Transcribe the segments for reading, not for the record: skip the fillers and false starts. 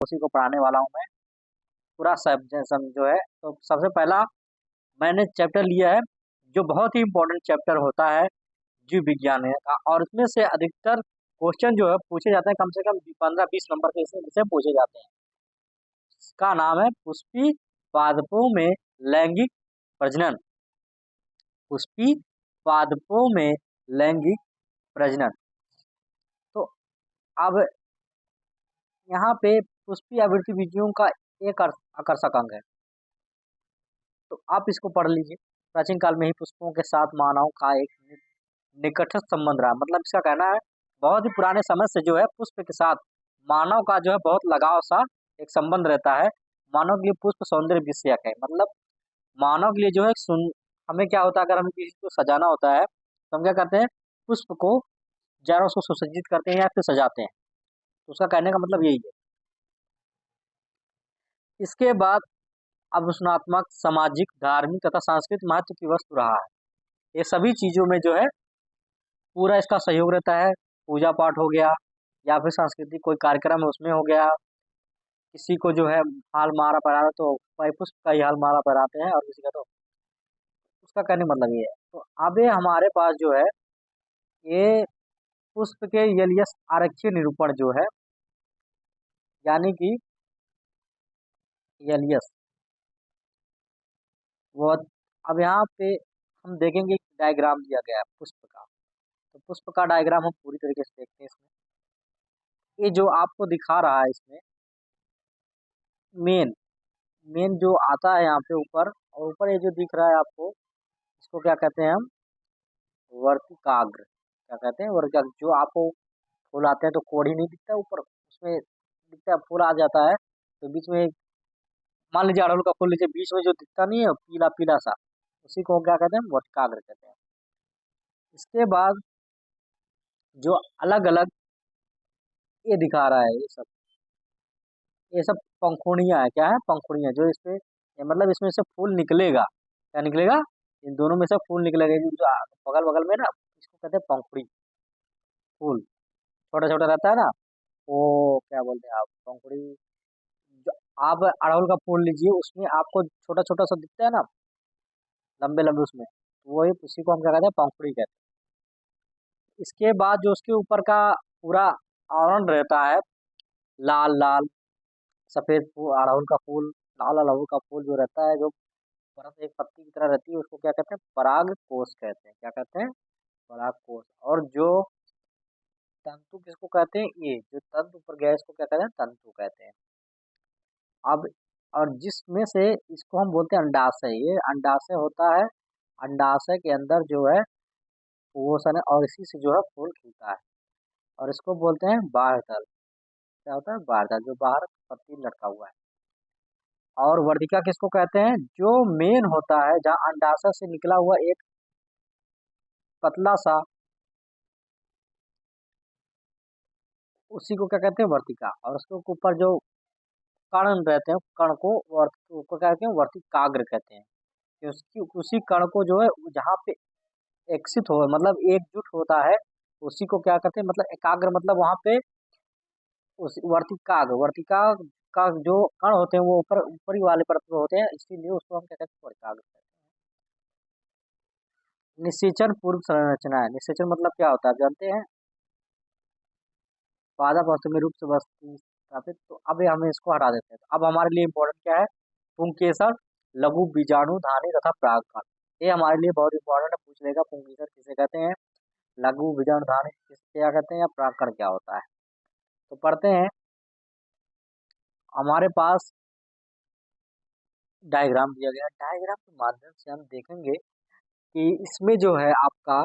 उसी को पढ़ाने वाला हूँ मैं। पूरा सम जो है, तो सबसे पहला मैंने चैप्टर लिया है जो बहुत ही इम्पोर्टेंट चैप्टर होता है, जीव विज्ञान है। और इसमें से अधिकतर क्वेश्चन जो है पूछे जाते हैं, कम से कम 15-20 नंबर के इससे पूछे जाते हैं। इसका नाम है पुष्पी पादपों में लैंगिक प्रजनन। पुष्पी पादपों में लैंगिक प्रजनन। तो अब यहाँ पे पुष्पी आवृत्ति विधियों का एक आकर्षक अंग है, तो आप इसको पढ़ लीजिए। प्राचीन काल में ही पुष्पों के साथ मानव का एक निकटस्थ संबंध रहा। मतलब इसका कहना है बहुत ही पुराने समय से जो है पुष्प के साथ मानव का जो है बहुत लगाव सा एक संबंध रहता है। मानव के लिए पुष्प सौंदर्य विषयक है। मतलब मानव के लिए जो है हमें क्या होता है, अगर हमें किसी को सजाना होता है तो हम क्या करते हैं, पुष्प को चारों उसको सुसज्जित करते हैं या फिर सजाते हैं। तो उसका कहने का मतलब यही है। इसके बाद अवसनात्मक, सामाजिक, धार्मिक तथा सांस्कृतिक महत्व की वस्तु रहा है। ये सभी चीजों में जो है पूरा इसका सहयोग रहता है। पूजा पाठ हो गया या फिर सांस्कृतिक कोई कार्यक्रम है उसमें हो गया। किसी को जो है हाल मारा पहराना तो भाई पुष्प का ही हाल मारा पहराते हैं, और किसी का तो उसका कहने का मतलब ये है। तो अब ये हमारे पास जो है ये पुष्प के यलियस आरक्षीय निरूपण जो है, यानी कि यलियस वो, अब यहाँ पे हम देखेंगे डायग्राम दिया गया है पुष्प का। तो पुष्प का डायग्राम हम पूरी तरीके से देखते हैं इसमें। ये जो आपको दिखा रहा है इसमें मेन मेन जो आता है यहाँ पे ऊपर, और ऊपर ये जो दिख रहा है आपको, इसको क्या कहते हैं हम, वर्तिकाग्र। क्या कहते हैं, वर्तिकाग्र। जो आपको फूल आते हैं तो कोढ़ी नहीं दिखता ऊपर, उसमें दिखता है फूल आ जाता है तो बीच में मान लीजिए अड़हुल का फूल लीजिए, बीच में जो दिखता नहीं है पीला पीला सा, उसी को क्या कहते हैं, वर्तिकाग्र कहते हैं। इसके बाद जो अलग अलग ये दिखा रहा है, ये सब पंखुड़ियां है। क्या है, पंखुड़ियां जो इसपे मतलब इसमें से फूल निकलेगा। क्या निकलेगा, इन दोनों में से फूल निकलेगा। ये जो बगल बगल में ना, इसको कहते हैं पंखुड़ी। फूल छोटा छोटा रहता है ना, वो क्या बोलते हैं आप, पंखुड़ी। जो आप अड़हुल का फूल लीजिए, उसमें आपको छोटा छोटा सा दिखता है ना, लंबे लंबे, उसमें तो वही उसी को हम क्या कहते हैं, पंखुड़ी कहते हैं। इसके बाद जो उसके ऊपर का पूरा आवरण रहता है, लाल लाल सफेद फूल, अड़हुल का फूल, लाल अड़हुल का फूल जो रहता है, जो परत एक पत्ती की तरह रहती है, उसको क्या कहते हैं, पराग कोष कहते हैं। क्या कहते हैं, पराग कोष। और जो तंतु किसको कहते हैं, ये जो तंतु ऊपर गया है, इसको क्या कहते हैं, तंतु कहते हैं। अब और जिसमें से इसको हम बोलते हैं अंडाशय। ये अंडाशय होता है। अंडाशय के अंदर जो है कुओसन है, और इसी से जो है फूल खिलता है, और इसको बोलते हैं बाह्यदल। क्या होता है, बाह्यदल, जो बाहर पत्ती लटका हुआ है। और वर्तिका किसको कहते हैं, जो मेन होता है, जहाँ अंडाशय से निकला हुआ एक पतला सा, उसी को क्या कहते हैं, वर्तिका। और उसके ऊपर जो कण रहते हैं, कण को उसको क्या कहते हैं, वर्तिकाग्र कहते हैं। कि उसकी उसी कण को जो है जहाँ पे एक्सित हो, मतलब एकजुट होता है, उसी को क्या कहते हैं, मतलब एकाग्र, मतलब वहां पे उस वर्तिकाग्र, वर्तिका का जो कण होते हैं वो ऊपर ऊपरी वाले परत में होते हैं, इसीलिए उसको हम क्या कहते हैं, वर्तिकाग्र कहते हैं। निषेचन पूर्व संरचना है। निषेचन मतलब क्या होता है, आप जानते हैं, पादप अवस्था में रूप से वस्तु स्थापित। तो अब हमें इसको हटा देते हैं। तो अब हमारे लिए इम्पोर्टेंट क्या है, पुंकेसर, लघु बीजाणु धानी तथा परागकण। ये हमारे लिए बहुत इंपॉर्टेंट है, पूछ लेगा पुंकेसर किसे कहते हैं, लघु बीजाणु धानी किसे क्या कहते हैं, या परागकण क्या होता है। तो पढ़ते हैं। हमारे पास डायग्राम दिया गया है। डायग्राम के माध्यम से हम देखेंगे कि इसमें जो है आपका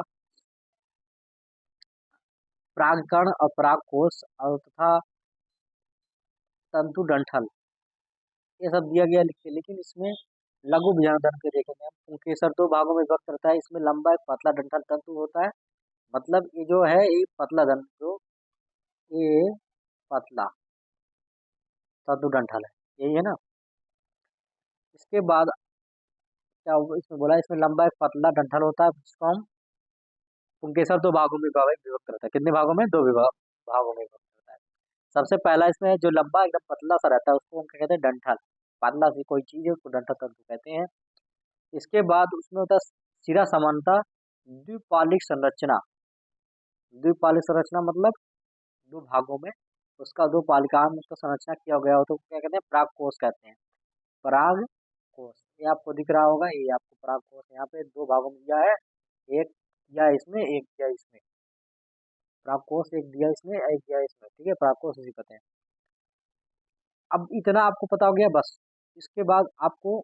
परागकण और परागकोश और तथा तंतु डंठल, ये सब दिया गया लिख के। लेकिन इसमें लघु भुजंग के देखेंगे हम, पुंकेसर दो भागों में विभक्त रहता है। इसमें लंबा एक पतला डंठल तंतु होता है। मतलब ये जो है ये पतला जो ये पतला तंतु डंठल है, यही है ना। इसके बाद क्या इसमें बोला, इसमें लंबा एक पतला डंठल होता है, जिसको हम पुंकेसर दो भागों में विभक्त रहता है। कितने भागों में, दो भागों में विभक्त रहता है। सबसे पहला इसमें जो लंबा एकदम पतला सा रहता है उसको हम क्या कहते हैं, डंठल। पतला सी कोई चीज है उसको डंठल तंतु कहते हैं। इसके बाद उसमें होता है शिरा समानता द्विपालिक संरचना। द्विपालिक संरचना मतलब दो भागों में उसका दो पालिकाओं में उसका संरचना किया गया हो तो क्या कहते हैं, पराग कोष कहते हैं। पराग कोष, ये आपको दिख रहा होगा, ये आपको पराग कोष यहाँ पे दो भागों में दिया है, एक दिया इसमें एक दिया इसमें। पराग कोष एक दिया इसमें एक दिया इसमें, ठीक है, पराग कोष इसी कहते हैं। अब इतना आपको पता हो गया बस। इसके बाद आपको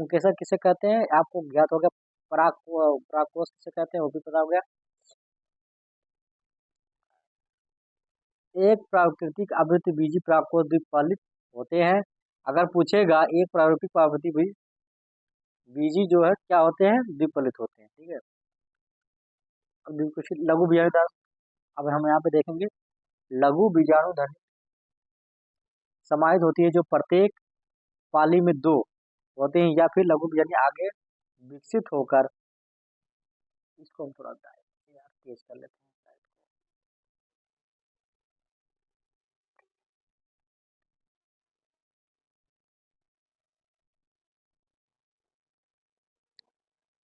कैसा किसे कहते हैं आपको ज्ञात हो गया। पराग कोष किसे कहते हैं वो भी पता हो गया। एक प्राकृतिक आवृत्ति बीजी पराग कोष द्विपालित होते हैं। अगर पूछेगा एक प्रारूपिक आवृत्ति बीजी जो है क्या होते हैं, द्विफलित होते हैं, ठीक है। अब कुछ लघु बीजाणु धनी, अब हम यहाँ पे देखेंगे लघु बीजाणु धनी समाहित होती है जो प्रत्येक पाली में दो होते हैं, या फिर लघु बीजाणु आगे विकसित होकर, इसको हम थोड़ा यार तेज कर लेते हैं।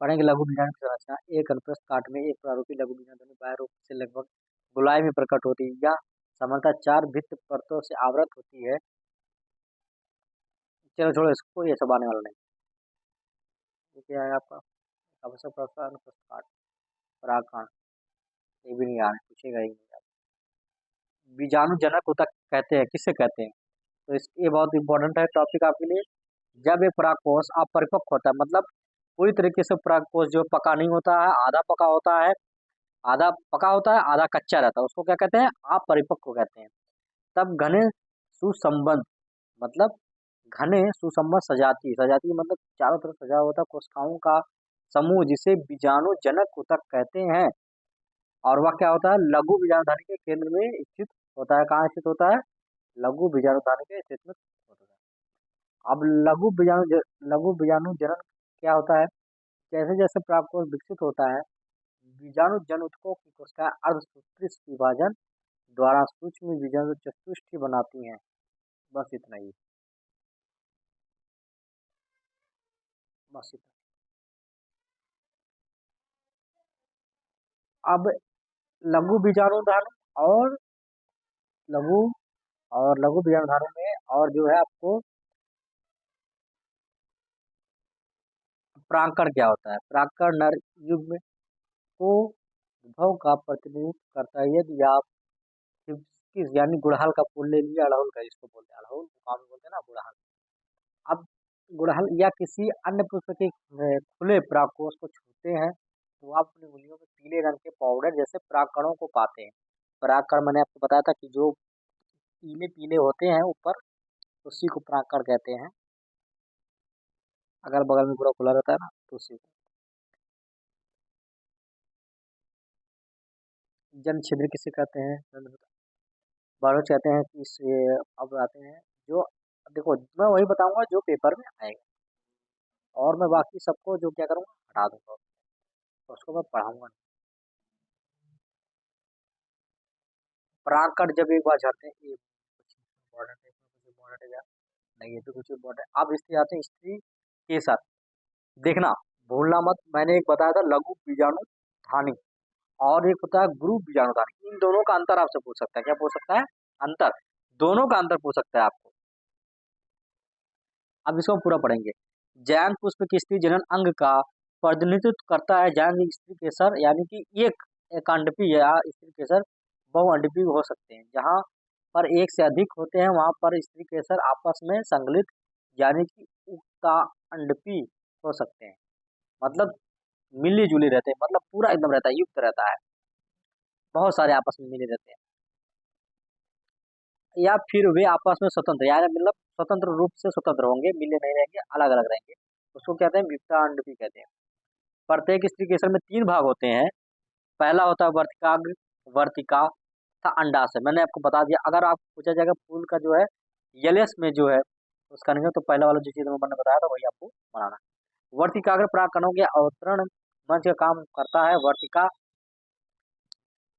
पढ़ेंगे लघु बीजाणु की संरचना। एक अनुप्रस्थ काट में एक प्रारूपी लघु बीजाणु धनी बाह्य रूप से लगभग गोलाई में प्रकट होती है, या सामान्यतः चार भित्त परतों से आवृत होती है। चलो छोड़ो इसको, ये सब आने वाला नहीं। ये क्या है आपका अवसर प्रस्ताव अनुप्रस्थ काट परागकण, ये भी नहीं आ रहा है, पूछेगा ही नहीं। बीजाणु जनक ऊतक कहते हैं, किससे कहते हैं, तो इस ये बहुत इंपॉर्टेंट है टॉपिक आपके लिए। जब ये परागकोश अपरिपक्व होता है, मतलब पूरी तरीके से परागकोश जो पका नहीं होता है, आधा पका होता है, आधा पका होता है आधा कच्चा रहता है, उसको क्या कहते हैं, अपरिपक्व कहते हैं। तब घने सुसंबद्ध, मतलब घने सुसंबद्ध सजातीय, सजातीय मतलब चारों तरफ सजा होता है कोशिकाओं का समूह, जिसे बीजाणु जनक ऊतक कहते हैं। और वह क्या होता है, लघु बीजाणुधानी के केंद्र में स्थित होता है। कहाँ स्थित होता है, लघु बीजाणुधानी के स्थित में होता है। अब लघु बीजाणु जनन क्या होता है, जैसे जैसे परागकोश विकसित होता है, बीजाणु जनऊतकों की कोशिकाएं अर्धसूत्री विभाजन द्वारा सूक्ष्म बीजाणु चतुष्टय बनाती हैं। बस इतना ही, बस इतना। अब लघु बीजाणुधानी और लघु लघु बीजाणुधानी में और जो है आपको परागकण क्या होता है। परागकण नर युग्म को विभव का प्रतिनिधित्व करता है। यदि आप किस यानी गुड़हल का फूल ले लिया, अड़हुल का जिसको बोलते हैं, अड़हुल मुकाम में बोलते हैं ना गुड़हल। अब गुड़हल या किसी अन्य पुष्प के खुले परागकोश को छूते हैं तो आप अपनी उंगलियों में पीले रंग के पाउडर जैसे परागकणों को पाते हैं। परागकण मैंने आपको बताया था कि जो पीले पीले होते हैं ऊपर, उसी को परागकण कहते हैं। अगल बगल में पूरा खुला रहता है ना, तो उसी को जन छिद्र किसे कहते हैं, बारोच कहते हैं कि इसे। अब आते हैं जो, देखो मैं वही बताऊंगा जो पेपर में आएगा, और मैं बाकी सबको जो क्या करूंगा हटा दूंगा, तो उसको मैं पढ़ाऊंगा नहीं। परागकण जब एक बार जाते हैं, ये कुछ इम्पोर्टेंट है, इसमें कुछ इम्पोर्टेंट है क्या, नहीं ये तो कुछ इम्पोर्टेंट। अब स्त्री आते हैं, स्त्री केसर, देखना भूलना मत, मैंने एक बताया था लघु बीजाणु धानी, और एक होता है गुरु बीजाणु धानी। इन दोनों का अंतर आपसे पूछ सकता है, क्या पूछ सकता है, अंतर, दोनों का अंतर पूछ सकता है आपको। अब इसको हम पूरा पढ़ेंगे। जैन पुष्प की स्त्री जनन अंग का प्रतिनिधित्व करता है। जैन स्त्री केसर यानी कि एक एकांडपी या स्त्री केसर बहुअंडपी हो सकते हैं। जहाँ पर एक से अधिक होते हैं वहां पर स्त्री केसर आपस में संगलित यानी कि उक्तांडपी हो सकते हैं। मतलब मिली जुली रहते हैं, मतलब पूरा एकदम रहता है, युक्त रहता है, बहुत सारे आपस में मिले रहते हैं। या फिर वे आपस में स्वतंत्र, यानी मतलब स्वतंत्र रूप से स्वतंत्र होंगे, मिले नहीं रहेंगे, अलग अलग रहेंगे, उसको कहते हैं विक्टांडपी कहते हैं। प्रत्येक स्त्री केसर में तीन भाग होते हैं। पहला होता है वर्तिकाग्र, वर्तिका तथा अंडाशय। मैंने आपको बता दिया, अगर आप पूछा जाएगा फूल का जो है यलेस में जो है उसका नहीं है, तो पहला वाला जो चीज मैंने बताया था वही आपको बनाना है। वर्तिकाग्र परागकणों के अवतरण मंच का काम करता है। वर्तिका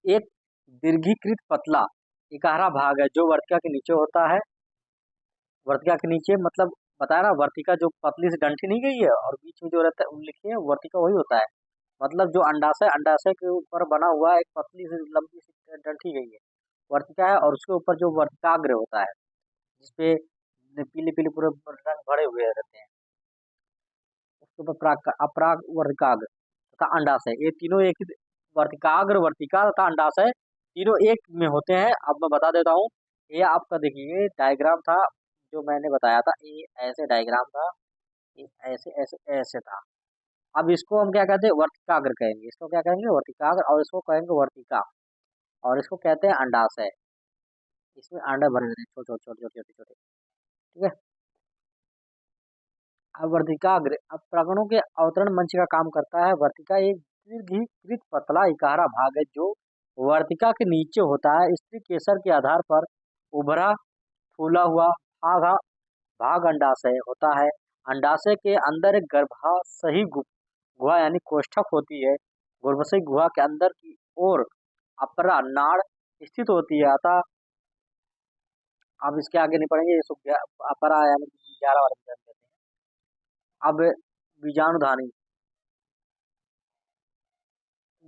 एक दीर्घीकृत पतला इकहरा भाग है जो वर्तिका के नीचे होता है। वर्तिका के नीचे मतलब बताया ना, वर्तिका जो पतली सी डंठी नहीं गई है और बीच में जो रहता है वो लिखी है, वर्तिका वही होता है। मतलब जो अंडाशय, अंडाशय के ऊपर बना हुआ एक पतली सी लंबी सी डंठी गई है, वर्तिका है। और उसके ऊपर जो वर्तिकाग्र होता है, जिसपे पीले पीले पूरे रंग भरे हुए रहते हैं, उसके ऊपर अपराग वर्तिकाग्र तथा अंडाशय, ये तीनों एक ही। वर्तिकाग्र, वर्तिका तथा अंडाशय तीनों एक में होते हैं। अब मैं बता देता हूँ। ये आपका देखिए डायग्राम था जो मैंने बताया था, ये ऐसे डायग्राम था, ये ऐसे ऐसे ऐसे था। अब इसको हम क्या कहते हैं, वर्तिकाग्र कहेंगे। इसको क्या कहेंगे, वर्तिकाग्र। और इसको कहेंगे वर्तिका। और इसको कहते हैं अंडाशय। इसमें अंडा भरे रहते हैं, छोटे छोटे छोटे छोटे छोटे छोटे। ठीक है। अब वर्तिकाग्र, अब प्रांगणों के अवतरण मंच का काम करता है। वर्तिका एक दीर्घीकृत पतला इकहरा भाग है जो वर्तिका के नीचे होता है। स्त्री केसर के आधार पर उभरा फूला हुआ भाग भाग अंडाशय होता है। अंडाशय के अंदर एक गर्भाशयी गुहा यानी कोष्ठक होती है। गर्भाशयी गुहा के अंदर की ओर अपरा नाड़ स्थित होती है। अतः अब इसके आगे नहीं पढ़ेंगे, ये अपरा यानी 11 वाले में कहते हैं। अब बीजाणुधानी,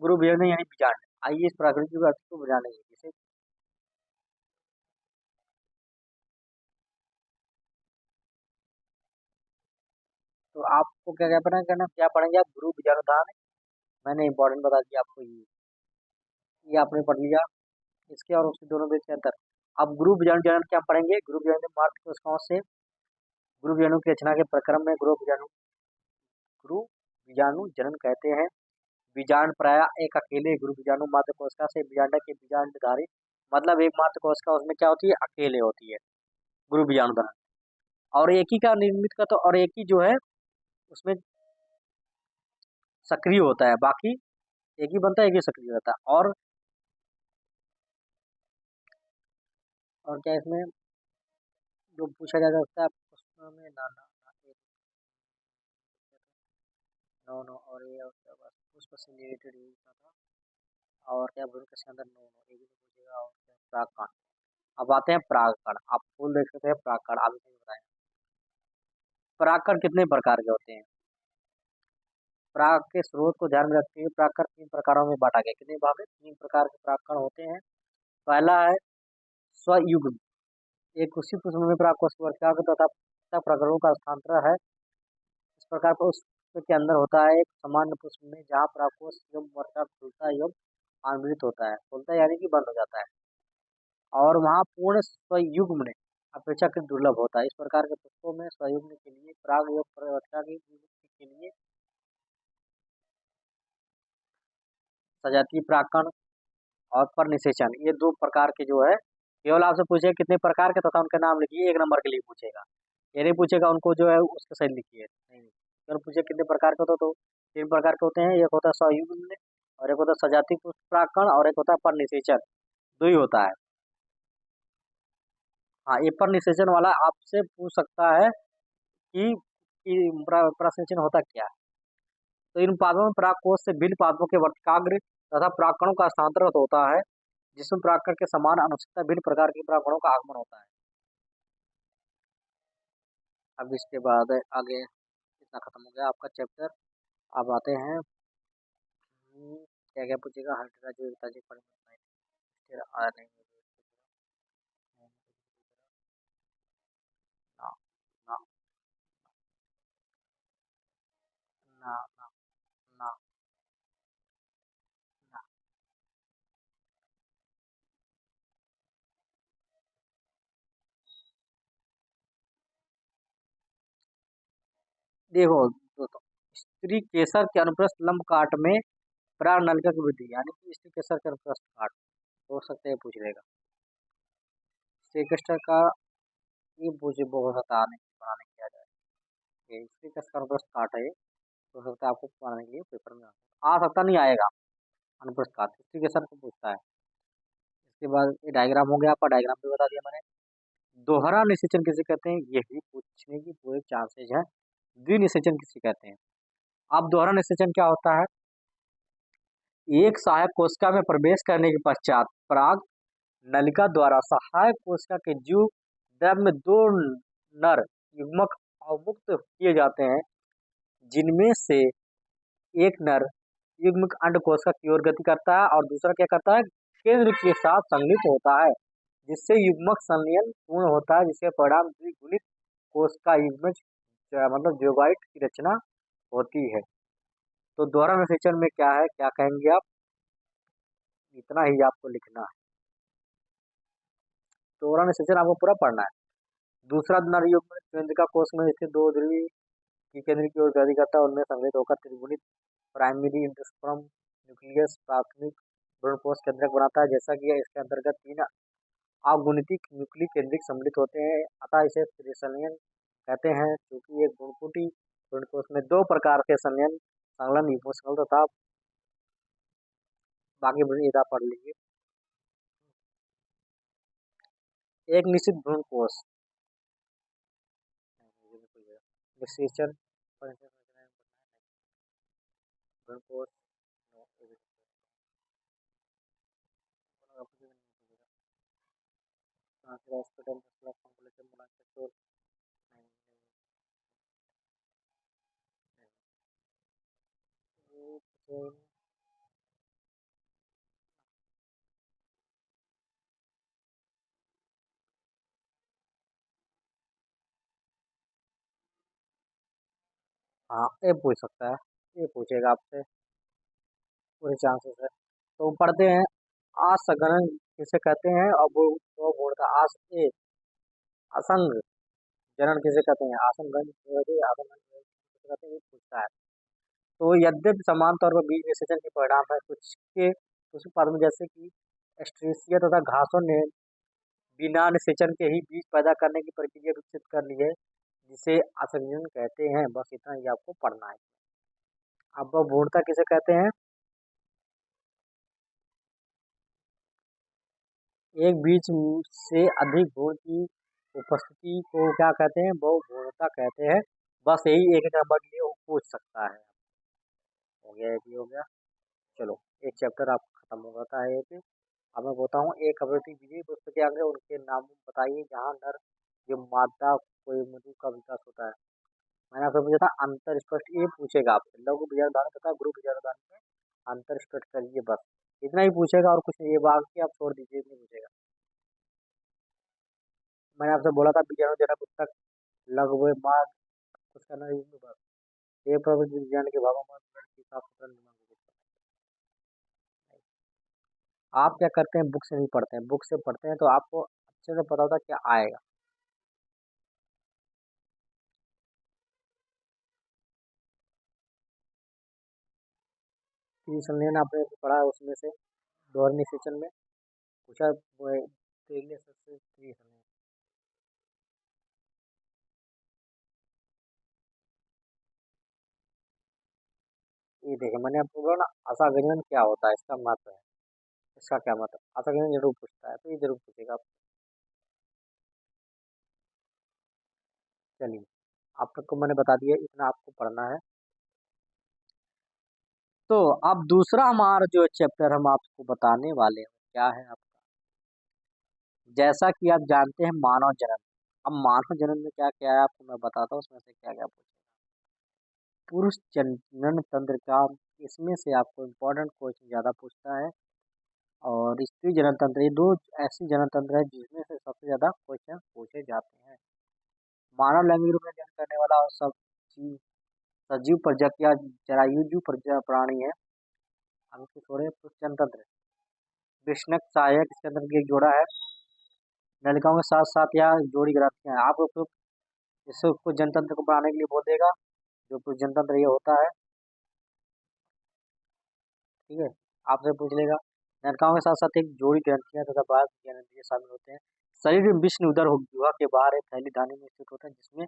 गुरु भेजने यानी बीजांड। आइए इस प्राकृतिक अर्थ को बुझाने जैसे तो आपको क्या क्या पढ़ना करना, क्या पढ़ेंगे आप, गुरु बीजाणुधान। मैंने इंपॉर्टेंट बता दिया आपको, ये आपने पढ़ लिया। इसके और उसके दोनों बीच के अंतर। अब गुरु बीजाणु जनन क्या पढ़ेंगे, गुरु बीजाणु मार्ग कोशिकाओं से गुरु बीजाणु की रचना के प्रक्रम में गुरु बीजाणु जनन कहते हैं। बीजांड प्राय एक अकेले गुरु बीजाणु मात्र कोशिका से बीजांड के बीजांडधारी, मतलब एक मात्र कोशिका उसमें क्या होती है, अकेले होती है गुरु बीजाणु धन। और एक ही का निर्मित का तो, और एक ही जो है उसमें सक्रिय होता है, बाकी एक ही बनता है, एक ही सक्रिय रहता है। और क्या इसमें जो पूछा जा सकता है प्रश्न में, ना ना ना, नो नो, और ये उसके बाद पुष्प से रिलेटेड ही था। और क्या भूल के अंदर, नो नो, ये भी नहीं पूछेगा। और क्या प्राकण। अब आते हैं प्राकण। आप फूल देख सकते हैं प्राकण, आप इसे बताएं प्राकण कितने प्रकार के होते हैं। प्राक के स्रोत को ध्यान में रखते हुए प्राकरण 3 प्रकारों में बांटा गया। कितने भाग है, 3 प्रकार के प्राकरण होते हैं। पहला है स्वयुग्म, एक उसी पुष्प में प्राकोष वर्षाक तथा प्रकरणों का स्थानांतरण है। इस प्रकार पुष्प के अंदर होता है एक सामान्य पुष्प में, जहाँ प्राकोष एवं वर्षाक खुलता एवं आंवृत होता है, खुलता है यानी कि बंद हो जाता है। और वहाँ पूर्ण स्वयुग्म अपेक्षाकृत दुर्लभ होता है। इस प्रकार के पुष्पों में स्वयुग्म के लिए प्राग एवं प्रवर्षा की के लिए सजातीय प्राकरण और परनिषेचन, ये 2 प्रकार के जो है। केवल आपसे पूछेगा कितने प्रकार के तथा उनके नाम लिखिए, 1 नंबर के लिए पूछेगा। ये नहीं पूछेगा उनको जो है उसके सही लिखिए, नहीं। केवल पूछे कितने प्रकार के होते, तो 3 प्रकार के होते हैं। एक होता है स्वयुग्म, और एक होता है सजातीय प्राकरण, और एक होता है परनिषेचन। 2 ही होता है। हाँ, ये परनिषेचन वाला आपसे पूछ सकता है कि परनिषेचन होता क्या है। तो इन पादों में परागकोश से भिन्न पादपों के वर्तिकाग्र तथा परागकणों का स्थानांतरण होता है, जिसमें परागकण के समान अनुसार भिन्न प्रकार के परागकणों का आगमन होता है। अब इसके बाद आगे इतना खत्म हो गया आपका चैप्टर। अब आते हैं क्या क्या पूछेगा, हाइड्रा जो ताजे पड़े फिर आ नहीं ना ना ना ना ना ना। देखो दोस्तों, स्त्री केसर के अनुप्रस्थ लंब काट में प्राण नलिका की वृद्धि, यानी कि स्त्री केसर के अनुप्रस्थ काट हो सकते हैं, पूछ लेगा। स्त्री केसर का ये पूछे बहुत सकता आने बनाने किया जाए, ये स्त्री केसर का अनुप्रस्थ काट है, ये हो सकता है आपको बनाने के लिए पेपर में आ सकता, नहीं आएगा। अनुप्रस्थ काट स्त्री केसर को पूछता है। इसके बाद ये डायग्राम हो गया आपका, डायग्राम भी बता दिया मैंने। दोहरा निषेचन किसे कहते हैं, ये भी पूछने की पूरे चांसेज है। द्विनिषेचन किसे कहते हैं। अब दोहरा निषेचन क्या होता है, एक सहायक कोशिका में प्रवेश करने के पश्चात पराग नलिका द्वारा सहायक कोशिका के जीव द्रव में दो नर युग्मक अवमुक्त किए जाते हैं, जिनमें से एक नर युग्मक अंड कोशिका की ओर गति करता है और दूसरा क्या करता है, केंद्र के साथ संगलित होता है, जिससे युग्मक संलयन पूर्ण होता है, जिसके परिणाम द्विगुणित कोशिका युग्मज मतलब ज़िगोइड की रचना होती है। तो दोहरा निषेचन में क्या है, क्या कहेंगे आप, इतना ही आपको लिखना है। दोहरा निषेचन आपको पूरा पढ़ना है। दूसरा नर युग्मक केंद्रिका कोश में स्थित दो ध्रुवी की केंद्र की ओर गति करता है, उनमें संगलित होकर त्रिगुणित प्राइमरी इंडोस्पर्म न्यूक्लियस प्राथमिक भ्रूणपोष केंद्रक बनाता है। जैसा कि इसके अंतर्गत 3 अगुणितिक न्यूक्लिक केंद्रिक सम्मिलित होते हैं, अतः इसे त्रिसंलयन कहते हैं, क्योंकि एक भ्रूणपोटी भ्रूणकोश में 2 प्रकार के संलयन युग्मक तथा बाकी भ्रूण पढ़ लीजिए। एक निश्चित भ्रूणकोश निषेचन भ्रूणकोश हॉस्पिटल हाँ, ये पूछ सकता है, ये पूछेगा आपसे, पूरे चांसेस है। तो पढ़ते हैं, असंघनन किसे कहते हैं, और वो बोलता आस ए असंग जनन किसे कहते हैं, आसंगन आसंगन किसे कहते हैं, ये पूछता है। तो यद्यपि समान तौर पर बीज निषेचन के परिणाम है, कुछ उत्पादों जैसे कि एस्ट्रेसिया तथा घासों ने बिना निषेचन के ही बीज पैदा करने की प्रक्रिया विकसित कर ली है, जिसे असंजन कहते हैं। बस इतना ही आपको पढ़ना है। अब वह भ्रूणता किसे कहते हैं, एक बीज से अधिक भ्रूण की उपस्थिति को क्या कहते हैं, बहुभ्रूणता कहते हैं। बस यही एक नंबर के लिए वो पूछ सकता है। हो गया, ये भी हो गया। चलो, एक चैप्टर आप खत्म हो जाता है। एक अब मैं बताऊँ, एक अभिवृत्ति बीजीय पुष्प के अंग उनके नाम बताइए जहाँ नर जो मादा कोई मधु का विकास होता है। मैंने आपसे पूछा था अंतर स्पष्ट, ये पूछेगा आपसे लघु बीजाणुधानी तथा गुरु बीजाणुधानी में अंतर स्पष्ट करिए, बस इतना ही पूछेगा और कुछ नहीं। ये बाकी आप छोड़ दीजिए, नहीं पूछेगा। मैंने आपसे बोला था बीजाणु जनक उत्तक लघु मार्ग कुछ करना है, बस ये प्रवृत्ति विज्ञान के भागों में की साफ सुथरा निर्माण होता है। आप क्या करते हैं, बुक से नहीं पढ़ते हैं, बुक से पढ़ते हैं तो आपको अच्छे से पता होता क्या आएगा। संलयन आपने पढ़ा है, उसमें से दोहरे निषेचन में पूछा वो है तेलीय सबसे प्रिय संलयन। ये देखिए, मैंने आपको बोला ना आशागजन क्या होता है, इसका महत्व है, इसका क्या मतलब, आशागजन जरूर पूछता है, तो ये जरूर पूछेगा आप। चलिए, आप तक को मैंने बता दिया, इतना आपको पढ़ना है। तो अब दूसरा हमारा जो चैप्टर हम आपको बताने वाले हैं क्या है आपका, जैसा कि आप जानते हैं मानव जन्म। अब मानव जन्म में क्या क्या है आपको मैं बताता हूँ, उसमें से क्या क्या पूछेगा। पुरुष जनन तंत्र का, इसमें से आपको इम्पोर्टेंट क्वेश्चन ज्यादा पूछता है, और स्त्री जनन तंत्र, ये दो ऐसी जनन तंत्र है जिसमें से सबसे ज्यादा क्वेश्चन पूछे जाते हैं। मानव लैंगिक रूप में जन्म करने वाला और सब जीव सजीव प्रजाति या जरायुजु प्राणी है। हम इसको छोड़े, पुरुष जनन तंत्र वृषणक सहायक, इसके अंदर भी एक जोड़ा है, नलिकाओं के साथ साथ या जोड़ी ग्रंथियां हैं। आपको इसको जनतंत्र को बढ़ाने के लिए बोल देगा, जो पुरुष जनतंत्र ये होता है, ठीक है, आपसे पूछ लेगा। नलिकाओं के साथ साथ एक जोड़ी ग्रंथियां तथा बाह्य ग्रंथियां शामिल होते हैं। शरीर में विष्णु उदर गुहा के बाहर एक थैली धानी में स्थित होता है, जिसमें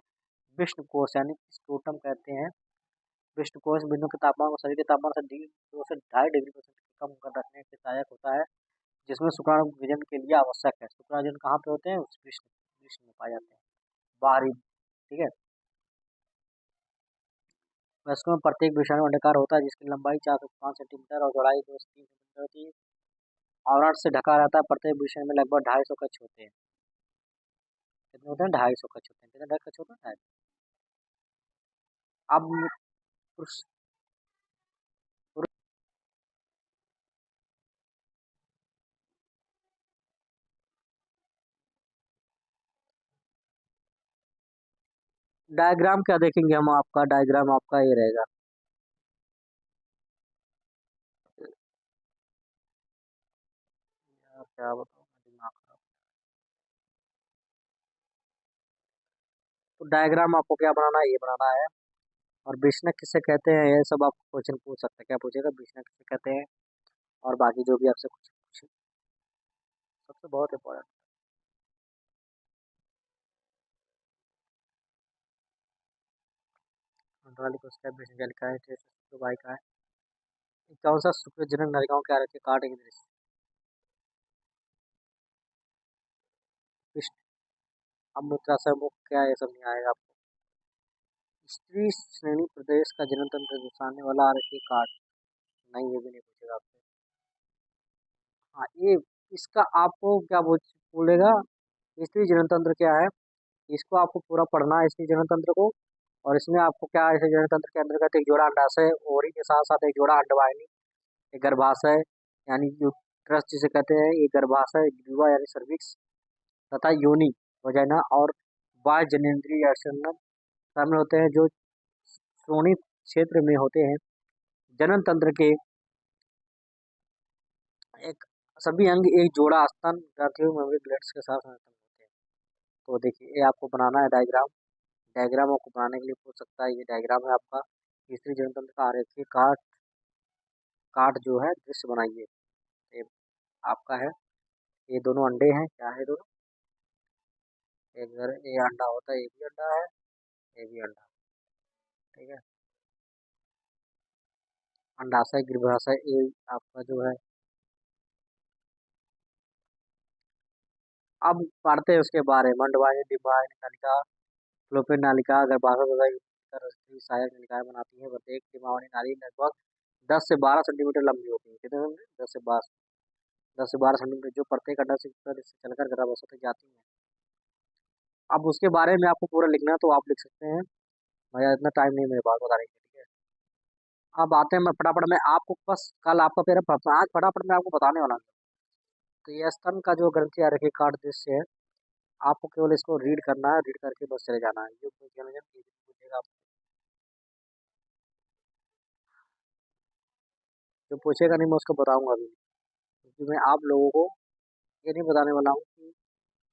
विष्णु कोश यानी स्क्रोटम कहते हैं। विष्णु कोश बिंदु के तापमान को शरीर के तापमान से 2 से 2.5 डिग्री कम कर रखने के सहायक होता है, जिसमें शुक्राणु विभाजन के लिए आवश्यक है। शुक्राणु कहाँ पे होते हैं, उस विष्णु विष्णु में पाए जाते हैं, बाहरी, ठीक है। वयस्कों में प्रत्येक विषाणु अंडाकार होता है, जिसकी लंबाई 4 से 5 सेंटीमीटर और चौड़ाई 2 से 3 सेंटीमीटर होती है। आवरण से ढका रहता है। प्रत्येक विषय में लगभग 250 कक्ष होते हैं। कितने होते हैं? 250 कक्ष होते हैं। कितने कक्ष होते हैं? 250। अब पुरुष डायग्राम क्या देखेंगे हम? आपका डायग्राम आपका ये रहेगा। यार क्या बताऊं, दिमाग खराब। तो डायग्राम आपको क्या बनाना है? ये बनाना है। और विष्णु किसे कहते हैं, ये सब आप क्वेश्चन पूछ सकते हैं। क्या पूछेगा? विष्णु किसे कहते हैं, और बाकी जो भी आपसे कुछ सबसे बहुत इंपॉर्टेंट। वाली को स्टेप विष्णु लिखा है, तो भाई का है। कौन सा सुप्रजनक नलिकाओं के आरोग्य काट के दृश्य? विष्णु। अब मूत्राशय मुख क्या है, ये सब नहीं आएगा आपको। स्त्री श्रेणी प्रदेश का जनन तंत्र दर्शाने वाला आरोग्य काट। नहीं, ये भी नहीं पूछेगा आपसे। हाँ, ये इसका आपको क्या बोलेगा? स्त्री जनन तंत्र क्या है, इसको आपको पूरा पढ़ना है, स्त्री जनन तंत्र को। और इसमें आपको क्या है, इसे जनन तंत्र के अंतर्गत एक जोड़ा अंडाशय, ओवरी के साथ साथ एक जोड़ा अंडवाहिनी, एक गर्भाशय यानी यूट्रस जिसे कहते हैं, ये गर्भाशय, ग्रीवा यानी सर्विक्स, तथा योनि वजाइना, और बाह्य जनेंद्रिय अर्चन शामिल होते हैं, जो श्रोणि क्षेत्र में होते हैं। जनन तंत्र के एक सभी अंग एक जोड़ा स्तन ग्रंथियों में ग्लैंड्स के साथ संलग्न होते हैं। तो देखिए, ये आपको बनाना है डायग्राम। डायग्राम आपको बनाने के लिए पूछ सकता है। ये डायग्राम है आपका। तीसरी जनतंत्र का आरेखीय काट काट जो है दृश्य बनाइए। ये आपका है। ये दोनों अंडे हैं। क्या है दोनों? एक अगर ये अंडा होता है, ये भी अंडा है, ये भी अंडा। ठीक है। अंडाशय, गर्भाशय, ये आपका जो है। अब पढ़ते हैं उसके बारे में। अंडवाहिनी, डिम्बाशय नलिका, फ्लोपियन नालिका, गर्भाशय तथा रस्सी सहायक निकाय बनाती है। प्रत्येक डिम्बावली नाली लगभग 10 से 12 सेंटीमीटर लंबी होती है। कितने लंबी? 10 से 12 सेंटीमीटर, जो प्रत्येक अंडा से चलकर गर्भाशय तक जाती है। अब उसके बारे में आपको पूरा लिखना है, तो आप लिख सकते हैं। भैया इतना टाइम नहीं मेरे पास बताने के लिए। ठीक है। अब आते हैं, मैं फटाफट में आपको बस कल आपका पेपर आज फटाफट में आपको बताने वाला हूँ। तो ये स्तन का जो ग्रंथि आरेखीय काट दृश्य है, आपको केवल इसको रीड करना है, रीड करके बस चले जाना है। ये पूछेगा, जो पूछेगा नहीं मैं उसको बताऊंगा अभी, क्योंकि मैं आप लोगों को ये नहीं बताने वाला हूँ कि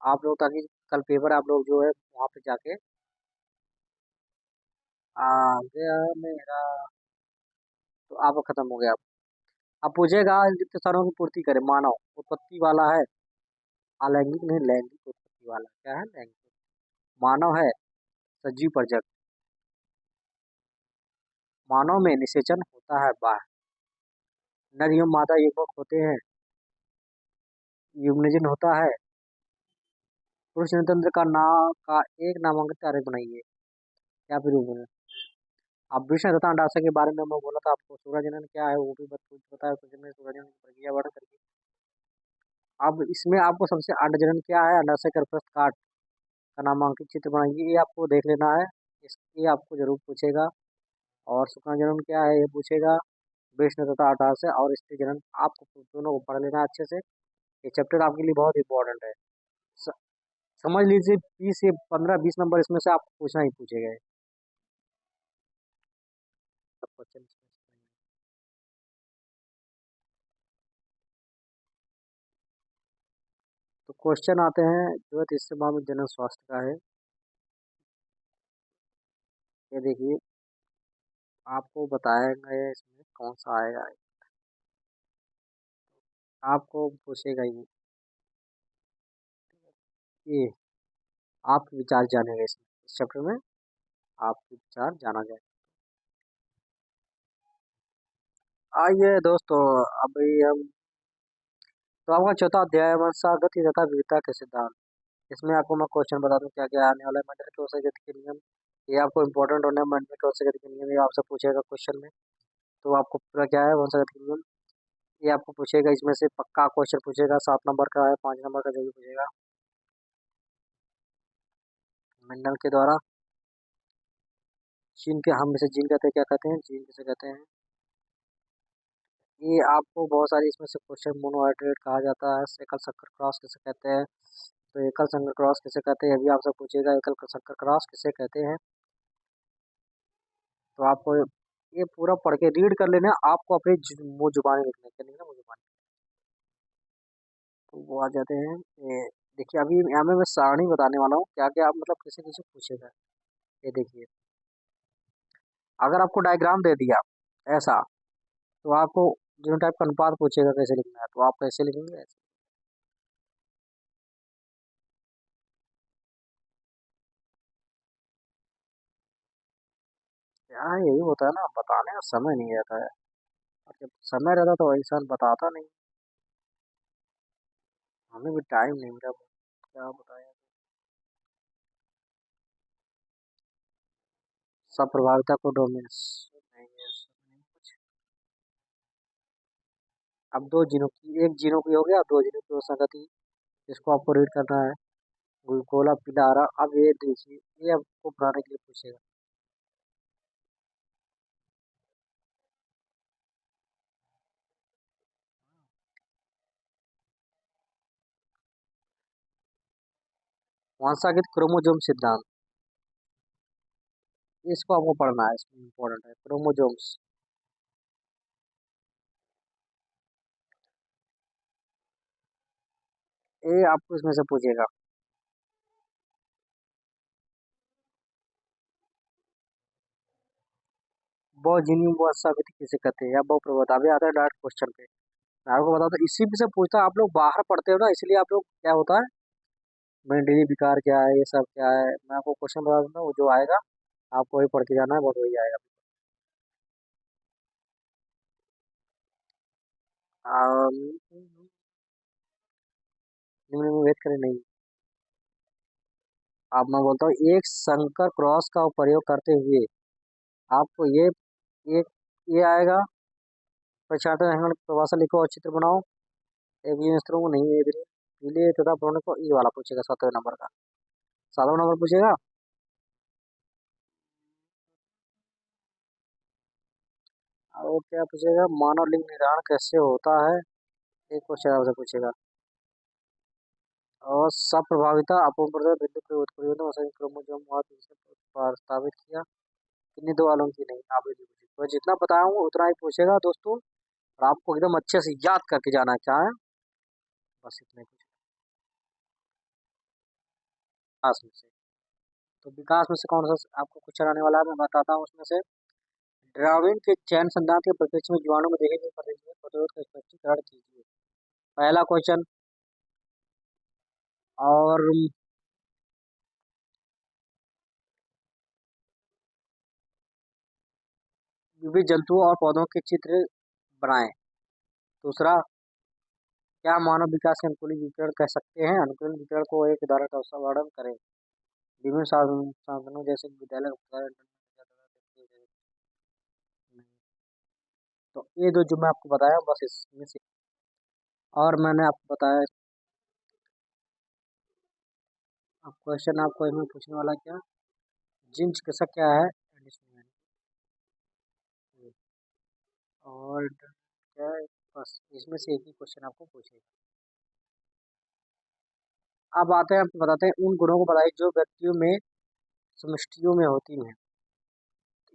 आप लोग, ताकि कल पेपर आप लोग जो है वहाँ पे जाके आ गया मेरा, तो आपका खत्म हो गया। अब पूछेगा जितने सारों की पूर्ति करे। मानव उत्पत्ति वाला है, अलैंगिक नहीं, लैंगिक उत्पत्ति वाला। क्या है? लैंगिक। मानव है सजीव प्रजक। मानव में निषेचन होता है बाह्य। नर एवं मादा युग्मक होते हैं, युग्मनजन होता है। पुरुष जनतंत्र का एक नामांकित तारीख बनाइए। या फिर अब विष्णु तथा अंडाशय के बारे में मैं बोला था आपको। सूर्यजनन क्या है वो भी बताया, तो जिनमें सूर्यजनन की प्रक्रिया वर्णन करके। अब इसमें आपको सबसे अंडजनन क्या है, अंडाशय गर्भस्थ काट का नामांकित चित्र बनाइए। ये आपको देख लेना है, ये आपको जरूर पूछेगा। और शुक्राणु क्या है ये पूछेगा। विष्णु तथा अंडाशय और स्त्री जनन, आपको दोनों को पढ़ लेना है अच्छे से। ये चैप्टर आपके लिए बहुत इंपॉर्टेंट है। स- समझ लीजिए 20 से 15-20 नंबर इसमें से आपको पूछना ही पूछेगा। सब क्वेश्चन। तो क्वेश्चन आते हैं जो है तीसरे माह में जनन स्वास्थ्य का है। ये देखिए, आपको बताएंगे इसमें कौन सा आएगा। आपको पूछेगा ये आपके विचार जानेगा इसमें, इस चैप्टर में आपके विचार जाना जाए। आइए दोस्तों, अभी हम तो आपका चौथा अध्याय है वंशागति तथा विविधता के सिद्धांत। इसमें आपको मैं क्वेश्चन बता दूं क्या क्या आने वाला है। मंडल के औसत गति के नियम, ये आपको इंपॉर्टेंट होने हैं। मंडल के औसत गति के नियम ये आपसे पूछेगा क्वेश्चन में। तो आपको पूरा क्या है वंशागति के नियम, ये आपको पूछेगा, इसमें से पक्का क्वेश्चन पूछेगा, 7 नंबर का है, 5 नंबर का, जो भी पूछेगा मिनरल के द्वारा। जीन के हम इसे जीन कहते हैं, क्या कहते हैं, जीन किसे कहते हैं। ये आपको बहुत सारी इसमें से क्वेश्चन, मोनोहाइड्रेट कहा जाता है, एकल संकर क्रॉस किसे कहते हैं, तो एकल संकर क्रॉस किसे कहते हैं, ये भी आपसे पूछेगा, एकल संकर क्रॉस किसे कहते हैं। तो आपको ये पूरा पढ़ के रीड कर लेना है, आपको अपनी मुँह जुबानी लिखने के लिए ना, मुँह जुबानी। तो वो आ जाते हैं ये। देखिए अभी यहाँ में मैं सारणी बताने वाला हूँ, क्या क्या आप मतलब किसी किसी पूछेगा। ये देखिए, अगर आपको डायग्राम दे दिया ऐसा, तो आपको जीनोटाइप का अनुपात पूछेगा कैसे लिखना है, तो आप कैसे लिखेंगे ऐसे। यहाँ यही होता है ना, बताने का समय नहीं रहता है, और जब समय रहता तो इंसान बताता नहीं। हमें भी टाइम नहीं मिला, क्या बताया। सब प्रभाविता को डोमिनेंस नहीं है, ऐसा नहीं कुछ। अब दो जीनों की, एक जीनों की हो गया, दो जीनों की हो संगति, इसको आपको रीड करना है। गोला पीला हरा, अब ये देखिए, ये आपको बनाने के लिए पूछेगा। वंशागत क्रोमोजोम सिद्धांत, इसको आपको पढ़ना है, इसमें इम्पोर्टेंट है क्रोमोजोम्स। ये आपको इसमें से पूछेगा। बहुजीवी वंशागति किसे कहते हैं, या बहुप्रवत, अभी आता है डायरेक्ट क्वेश्चन पे। मैं आपको बताता हूँ, इसी से पूछता है, आप लोग बाहर पढ़ते हो ना, इसलिए आप लोग क्या होता है, मेंडेली विकार क्या है, ये सब क्या है, मैं आपको क्वेश्चन बता दूंगा, वो जो आएगा आपको वही पढ़ के जाना है, बहुत वही आएगा। निम्न में भेद करें नहीं। अब मैं बोलता हूँ, एक संकर क्रॉस का प्रयोग करते हुए आपको ये एक ये आएगा, पश्चात प्रभाषा लिखो और चित्र बनाओ। एक ये स्त्रों को नहीं है इधर, पीले तथा पूर्ण को ये वाला पूछेगा, 7वें नंबर का, 7वां नंबर पूछेगा। और क्या पूछेगा, मानव लिंग निर्धारण कैसे होता है, एक क्वेश्चन आपसे पूछेगा। और सप्रभाविता अपूर्ण प्रदर्शन बिंदु के उत्परिवर्तन वसंत क्रोमोसोम और प्रस्तावित किया, किन्हीं दो आलों की नहीं, आप ये पूछेगा। तो जितना बताया हूँ उतना ही पूछेगा दोस्तों, और आपको एकदम अच्छे से याद करके जाना है, क्या है, बस इतना ही कुछ। विकास में से, तो विकास में से कौन सा आपको कुछ आने वाला है, मैं बताता हूँ उसमें से। डार्विन के चयन सिद्धांत के परिप्रेक्ष्य में जीवाणु में देखे गए प्रतिरोध का स्पष्टीकरण कीजिए, पहला क्वेश्चन। और विविध जंतुओं और पौधों के चित्र बनाएं। दूसरा, क्या मानव विकास के अनुकूली विकिरण कह सकते हैं, अनुकूली विकिरण को एक उदाहरण का वर्णन करें। विभिन्न साधनों जैसे विद्यालय का तो ये दो जो मैं आपको बताया, बस इसमें से। और मैंने आपको बताया, अब क्वेश्चन आपको इसमें पूछने वाला क्या, जिन चिकित्सा क्या है, और क्या है, बस इसमें से एक ही क्वेश्चन आपको पूछेगा। अब आते हैं, आपको बताते हैं उन गुणों को बताइए जो व्यक्तियों में समष्टियों में होती हैं।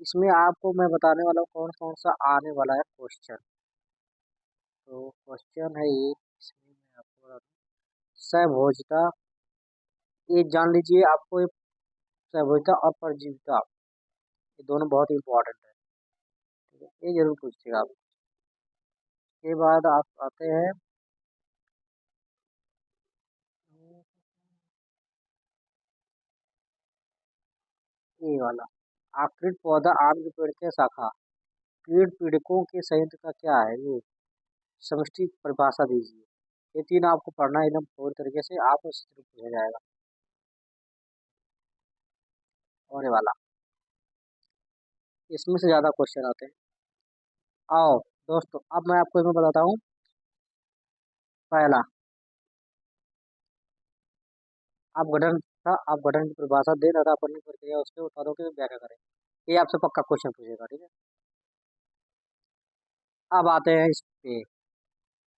इसमें आपको मैं बताने वाला हूँ कौन कौन सा आने वाला है क्वेश्चन। तो क्वेश्चन है ये, इसमें मैं आपको बता दूं, सहभोजता, ये जान लीजिए आपको, ये सहभोजता और परजीविता, ये दोनों बहुत इंपॉर्टेंट है, ठीक है, ये जरूर पूछिएगा आप। के बाद आप आते हैं, ये वाला, आकृत पौधा आम के पेड़ के शाखा, कीट पीड़कों के संयंत्र का क्या है ये, समष्टि परिभाषा दीजिए। ये तीन आपको पढ़ना है एकदम पूरी तरीके से, आपको इसी तरह पूछा जाएगा। और ये वाला, इसमें से ज्यादा क्वेश्चन आते हैं। आओ दोस्तों, अब मैं आपको इसमें बताता हूँ, पहला, आप गठन की परिभाषा दें तथा अपनी प्रक्रिया उसके उत्पादों की व्याख्या करें। ये आपसे पक्का क्वेश्चन पूछेगा, ठीक है। अब आते हैं इस पे।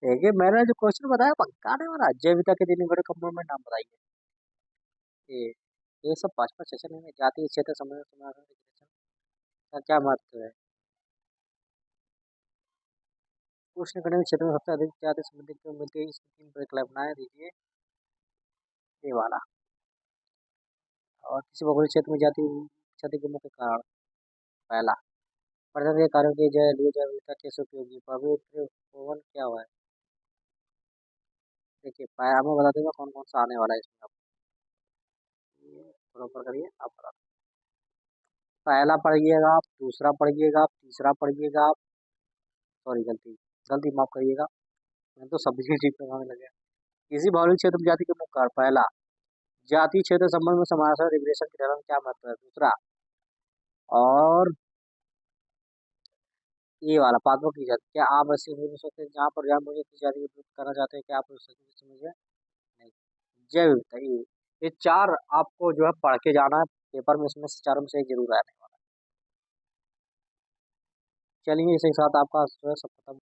देखिए मैंने जो क्वेश्चन बताया पक्का आने वाला, जैविकता के 3 घटक कंपाउंड में नाम बताइए। ये ये सब 5 5 सेशन में जाति क्षेत्र समय समाधान का क्या महत्व है। उष्णकटिबंधीय क्षेत्र में सबसे अधिक जाति संबंधित क्यों मिलती है, इसकी 3 परिकल्पनाएं दीजिए। ये वाला। और किसी भौगोलिक क्षेत्र में जाति क्षति के मुख्य कारण। पहला, प्रजनन के कार्यों के लिए जैव विविधता कैसे उपयोगी, पवित्र ओवन क्या हुआ है। देखिए मैं बता दूंगा कौन कौन सा आने वाला है इसमें। आप थोड़ा ऊपर करिए, आप बता। पहला पढ़िएगा आप, दूसरा पढ़िएगा आप, तीसरा पढ़िएगा आप। सॉरी गलती, गलती माफ करिएगा, मैं तो सब्जी चीज बनाने लगे। किसी भौगोलिक क्षेत्र में जाति के मुख्य कारण। पहला, जाति क्षेत्र संबंध में समानांतर रिग्रेशन के दौरान क्या महत्व है। दूसरा, और ये वाला पादपों की जाति, क्या आप ऐसी नहीं सोचते हैं जहाँ पर जानवरों की जाति का उपयोग करना चाहते हैं, क्या आप उस समझे नहीं। जैव विविधता, ये 4 आपको जो है पढ़ के जाना है पेपर में, इसमें से चारों में से एक जरूर आने वाला है। चलिए इसी के साथ आपका जो है सब खत्म।